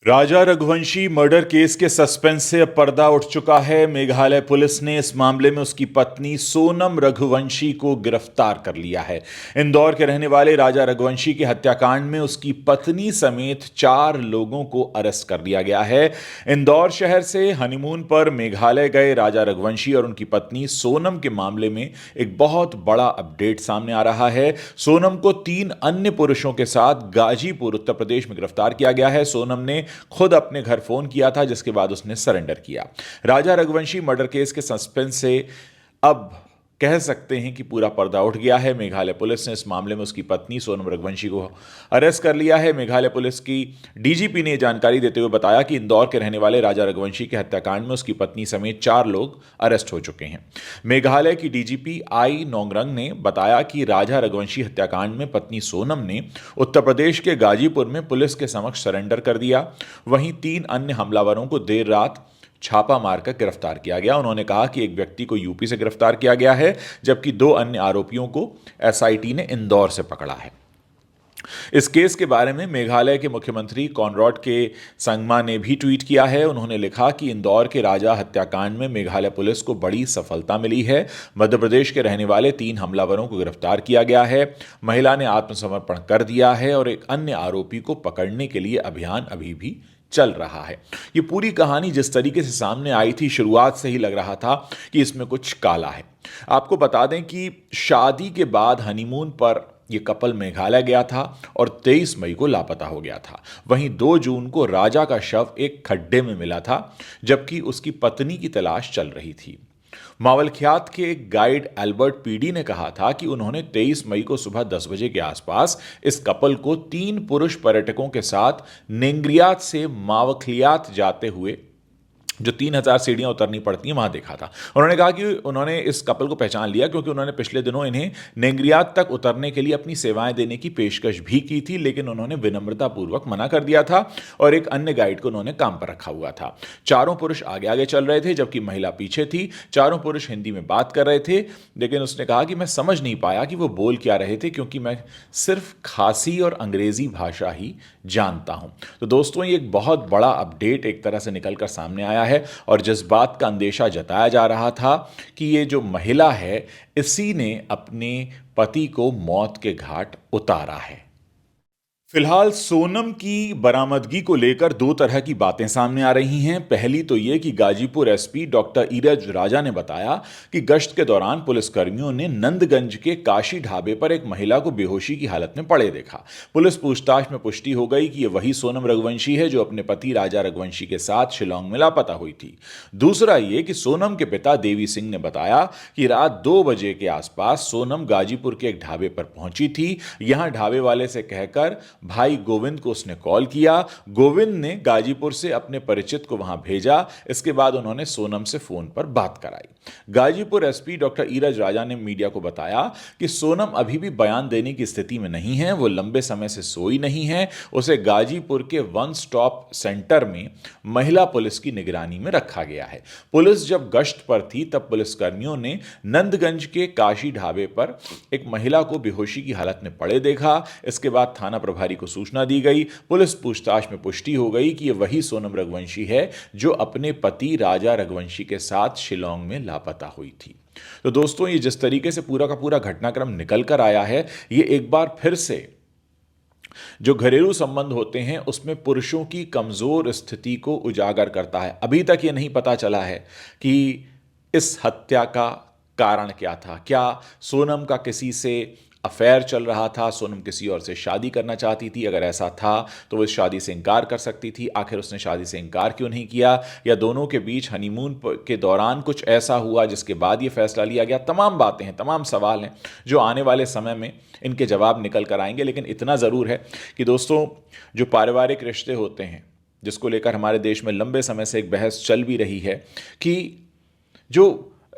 राजा Raghuvanshi murder case के suspense से अब पर्दा उठ चुका है। मेघालय पुलिस ने इस मामले में उसकी पत्नी सोनम रघुवंशी को गिरफ्तार कर लिया है। इंदौर के रहने वाले राजा रघुवंशी के हत्याकांड में उसकी पत्नी समेत 4 लोगों को अरेस्ट कर लिया गया है। इंदौर शहर से हनीमून पर मेघालय गए राजा रघुवंशी और उनकी पत्नी सोनम के मामले में एक बहुत बड़ा अपडेट सामने आ रहा है। सोनम को 3 अन्य पुरुषों के साथ गाजीपुर उत्तर प्रदेश में गिरफ्तार किया गया है। सोनम ने खुद अपने घर फोन किया था, जिसके बाद उसने सरेंडर किया। राजा रघुवंशी मर्डर केस के सस्पेंस से अब कह सकते हैं कि पूरा पर्दा उठ गया है। मेघालय पुलिस ने इस मामले में उसकी पत्नी सोनम रघुवंशी को अरेस्ट कर लिया है। मेघालय पुलिस की डीजीपी ने जानकारी देते हुए बताया कि इंदौर के रहने वाले राजा रघुवंशी के हत्याकांड में उसकी पत्नी समेत 4 लोग अरेस्ट हो चुके हैं। मेघालय की डीजीपी आई नोंगरंग ने बताया कि राजा रघुवंशी हत्याकांड में पत्नी सोनम ने उत्तर प्रदेश के गाजीपुर में पुलिस के समक्ष सरेंडर कर दिया। वहीं 3 अन्य हमलावरों को देर रात छापा मारकर गिरफ्तार किया गया। उन्होंने कहा कि एक व्यक्ति को यूपी से गिरफ्तार किया गया है, जबकि 2 अन्य आरोपियों को एसआईटी ने इंदौर से पकड़ा है। इस केस के बारे में मेघालय के मुख्यमंत्री कॉनरॉड के संगमा ने भी ट्वीट किया है। उन्होंने लिखा कि इंदौर के राजा हत्याकांड में मेघालय पुलिस को बड़ी सफलता मिली है। मध्य प्रदेश के रहने वाले 3 हमलावरों को गिरफ्तार किया गया है। महिला ने आत्मसमर्पण कर दिया है और एक अन्य आरोपी को पकड़ने के लिए अभियान अभी भी चल रहा है। ये पूरी कहानी जिस तरीके से सामने आई थी, शुरुआत से ही लग रहा था कि इसमें कुछ काला है। आपको बता दें कि शादी के बाद हनीमून पर यह कपल मेघालय गया था और 23 मई को लापता हो गया था। वहीं 2 जून को राजा का शव एक खड्डे में मिला था, जबकि उसकी पत्नी की तलाश चल रही थी। मावलख्यात के गाइड एल्बर्ट पीडी ने कहा था कि उन्होंने 23 मई को सुबह 10 बजे के आसपास इस कपल को 3 पुरुष पर्यटकों के साथ नेंग्रियात से मावखलियात जाते हुए, जो 3000 सीढ़ियां उतरनी पड़ती हैं, वहां देखा था। उन्होंने कहा कि उन्होंने इस कपल को पहचान लिया क्योंकि उन्होंने पिछले दिनों इन्हें नेंग्रियात तक उतरने के लिए अपनी सेवाएं देने की पेशकश भी की थी, लेकिन उन्होंने विनम्रतापूर्वक मना कर दिया था और एक अन्य गाइड को उन्होंने काम पर रखा हुआ था। चारों पुरुष आगे आगे चल रहे थे, जबकि महिला पीछे थी। चारों पुरुष हिंदी में बात कर रहे थे, लेकिन उसने कहा कि मैं समझ नहीं पाया कि वो बोल क्या रहे थे, क्योंकि मैं सिर्फ खासी और अंग्रेजी भाषा ही जानता हूं। तो दोस्तों, ये एक बहुत बड़ा अपडेट एक तरह से निकलकर सामने आया है और जिस बात का अंदेशा जताया जा रहा था कि ये जो महिला है, इसी ने अपने पति को मौत के घाट उतारा है। फिलहाल सोनम की बरामदगी को लेकर 2 तरह की बातें सामने आ रही हैं। पहली तो ये कि गाजीपुर एसपी डॉक्टर ईरज राजा ने बताया कि गश्त के दौरान पुलिसकर्मियों ने नंदगंज के काशी ढाबे पर एक महिला को बेहोशी की हालत में पड़े देखा। पुलिस पूछताछ में पुष्टि हो गई कि यह वही सोनम रघुवंशी है जो अपने पति राजा रघुवंशी के साथ शिलांग में लापता हुई थी। दूसरा ये कि सोनम के पिता देवी सिंह ने बताया कि रात 2 बजे के आसपास सोनम गाजीपुर के एक ढाबे पर पहुंची थी। यहां ढाबे वाले से कहकर भाई गोविंद को उसने कॉल किया। गोविंद ने गाजीपुर से अपने परिचित को वहां भेजा। इसके बाद उन्होंने सोनम से फोन पर बात कराई। गाजीपुर एसपी डॉक्टर ईरज राजा ने मीडिया को बताया कि सोनम अभी भी बयान देने की स्थिति में नहीं है। वो लंबे समय से सोई नहीं है। उसे गाजीपुर के वन स्टॉप सेंटर में महिला पुलिस की निगरानी में रखा गया है। पुलिस जब गश्त पर थी, तब पुलिसकर्मियों ने नंदगंज के काशी ढाबे पर एक महिला को बेहोशी की हालत में पड़े देखा। इसके बाद थाना प्रभारी को सूचना दी गई। पुलिस पूछताछ में पुष्टि हो गई कि यह वही सोनम रघुवंशी है जो अपने पति राजा रघुवंशी के साथ शिलांग में लापता हुई थी। तो दोस्तों, ये जिस तरीके से पूरा का पूरा घटनाक्रम निकल कर आया है, ये एक बार फिर से जो घरेलू संबंध होते हैं उसमें पुरुषों की कमजोर स्थिति को उजागर करता है। अभी तक ये नहीं पता चला है कि इस हत्या का कारण क्या था। क्या सोनम का किसी से अफेयर चल रहा था, सोनम किसी और से शादी करना चाहती थी? अगर ऐसा था तो वो इस शादी से इनकार कर सकती थी। आखिर उसने शादी से इनकार क्यों नहीं किया? या दोनों के बीच हनीमून के दौरान कुछ ऐसा हुआ जिसके बाद ये फैसला लिया गया? तमाम बातें हैं, तमाम सवाल हैं जो आने वाले समय में इनके जवाब निकल कर आएंगे। लेकिन इतना ज़रूर है कि दोस्तों, जो पारिवारिक रिश्ते होते हैं, जिसको लेकर हमारे देश में लंबे समय से एक बहस चल भी रही है कि जो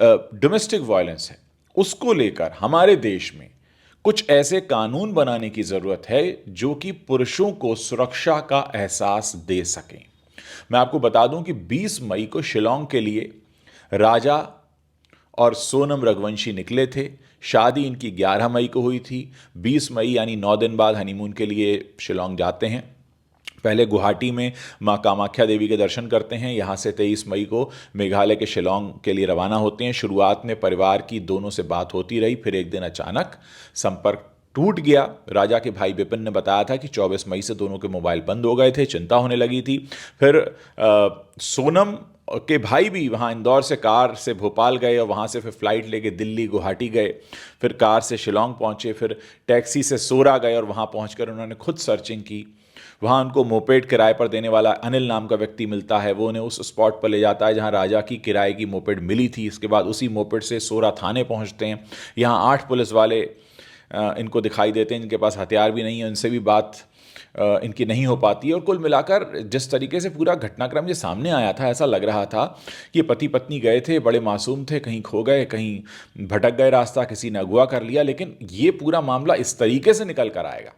डोमेस्टिक वायलेंस है, उसको लेकर हमारे देश में कुछ ऐसे कानून बनाने की जरूरत है जो कि पुरुषों को सुरक्षा का एहसास दे सकें। मैं आपको बता दूं कि 20 मई को शिलांग के लिए राजा और सोनम रघुवंशी निकले थे। शादी इनकी 11 मई को हुई थी। 20 मई यानी 9 दिन बाद हनीमून के लिए शिलांग जाते हैं। पहले गुवाहाटी में मां कामाख्या देवी के दर्शन करते हैं। यहाँ से 23 मई को मेघालय के शिलोंग के लिए रवाना होते हैं। शुरुआत में परिवार की दोनों से बात होती रही, फिर एक दिन अचानक संपर्क टूट गया। राजा के भाई विपिन ने बताया था कि 24 मई से दोनों के मोबाइल बंद हो गए थे, चिंता होने लगी थी। फिर सोनम के भाई भी वहाँ इंदौर से कार से भोपाल गए और वहाँ से फिर फ्लाइट लेके दिल्ली गुवाहाटी गए, फिर कार से शिलोंग पहुँचे, फिर टैक्सी से सोरा गए और वहाँ पहुँचकर उन्होंने खुद सर्चिंग की। वहाँ उनको मोपेड किराए पर देने वाला अनिल नाम का व्यक्ति मिलता है, वो उन्हें उस स्पॉट पर ले जाता है जहाँ राजा की किराए की मोपेड मिली थी। इसके बाद उसी मोपेड से सोरा थाने पहुँचते हैं। यहाँ 8 पुलिस वाले इनको दिखाई देते हैं, इनके पास हथियार भी नहीं है, उनसे भी बात इनकी नहीं हो पाती है। और कुल मिलाकर जिस तरीके से पूरा घटनाक्रम जो सामने आया था, ऐसा लग रहा था कि पति पत्नी गए थे, बड़े मासूम थे, कहीं खो गए, कहीं भटक गए रास्ता, किसी ने अगवा कर लिया। लेकिन ये पूरा मामला इस तरीके से निकल कर आएगा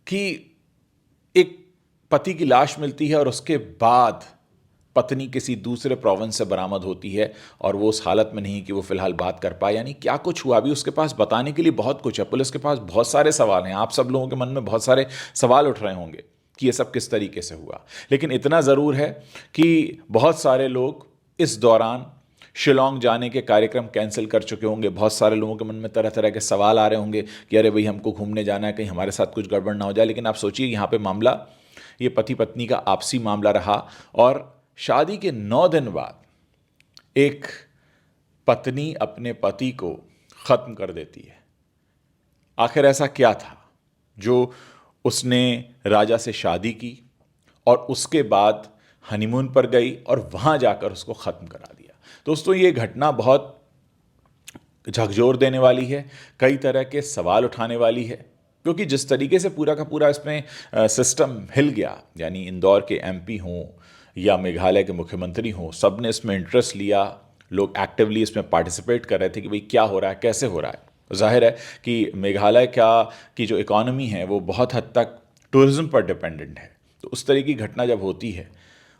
कि एक पति की लाश मिलती है और उसके बाद पत्नी किसी दूसरे प्रोविंस से बरामद होती है और वो उस हालत में नहीं कि वो फिलहाल बात कर पाए। यानी क्या कुछ हुआ, अभी उसके पास बताने के लिए बहुत कुछ है। पुलिस के पास बहुत सारे सवाल हैं, आप सब लोगों के मन में बहुत सारे सवाल उठ रहे होंगे कि ये सब किस तरीके से हुआ। लेकिन इतना ज़रूर है कि बहुत सारे लोग इस दौरान शिलोंग जाने के कार्यक्रम कैंसिल कर चुके होंगे। बहुत सारे लोगों के मन में तरह तरह के सवाल आ रहे होंगे कि अरे भाई हमको घूमने जाना है, कहीं हमारे साथ कुछ गड़बड़ ना हो जाए। लेकिन आप सोचिए, यहाँ पे मामला ये पति पत्नी का आपसी मामला रहा और शादी के 9 दिन बाद एक पत्नी अपने पति को ख़त्म कर देती है। आखिर ऐसा क्या था जो उसने राजा से शादी की और उसके बाद हनीमून पर गई और वहाँ जाकर उसको ख़त्म करा दिया। दोस्तों, ये घटना बहुत झकझोर देने वाली है, कई तरह के सवाल उठाने वाली है, क्योंकि जिस तरीके से पूरा का पूरा इसमें सिस्टम हिल गया, यानी इंदौर के एमपी हों या मेघालय के मुख्यमंत्री हों, सब ने इसमें इंटरेस्ट लिया, लोग एक्टिवली इसमें पार्टिसिपेट कर रहे थे कि भाई क्या हो रहा है, कैसे हो रहा है। जाहिर है कि मेघालय की जो इकॉनमी है वो बहुत हद तक टूरिज़्म पर डिपेंडेंट है। तो उस तरह की घटना जब होती है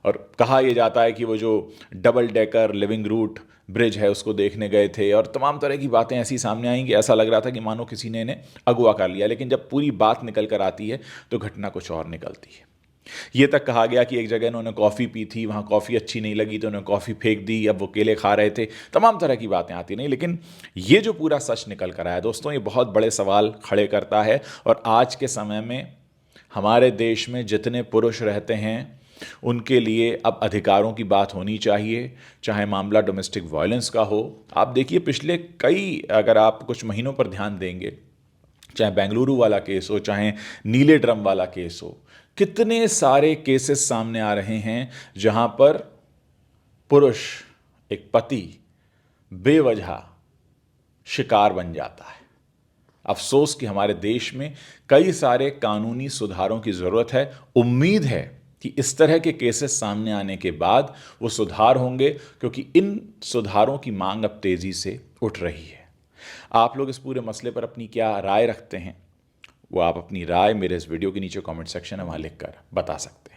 और कहा यह जाता है कि वो जो double decker living root bridge है उसको देखने गए थे और तमाम तरह की बातें ऐसी सामने आएंगी, ऐसा लग रहा था कि मानो किसी ने इन्हें अगवा कर लिया। लेकिन जब पूरी बात निकल कर आती है तो घटना कुछ और निकलती है। ये तक कहा गया कि एक जगह इन्होंने कॉफ़ी पी थी, वहाँ कॉफ़ी अच्छी नहीं लगी तो उन्होंने कॉफ़ी फेंक दी, अब वो केले खा रहे थे, तमाम तरह की बातें आती नहीं। लेकिन ये जो पूरा सच निकल कर आया दोस्तों, ये बहुत बड़े सवाल खड़े करता है। और आज के समय में हमारे देश में जितने पुरुष रहते हैं उनके लिए अब अधिकारों की बात होनी चाहिए, चाहे मामला डोमेस्टिक वायलेंस का हो। आप देखिए, पिछले अगर आप कुछ महीनों पर ध्यान देंगे, चाहे बेंगलुरु वाला केस हो, चाहे नीले ड्रम वाला केस हो, कितने सारे केसेस सामने आ रहे हैं जहां पर पुरुष, एक पति, बेवजह शिकार बन जाता है। अफसोस कि हमारे देश में कई सारे कानूनी सुधारों की ज़रूरत है। उम्मीद है कि इस तरह के केसेस सामने आने के बाद वो सुधार होंगे, क्योंकि इन सुधारों की मांग अब तेज़ी से उठ रही है। आप लोग इस पूरे मसले पर अपनी क्या राय रखते हैं, वो आप अपनी राय मेरे इस वीडियो के नीचे कमेंट सेक्शन में वहाँ लिख कर बता सकते हैं।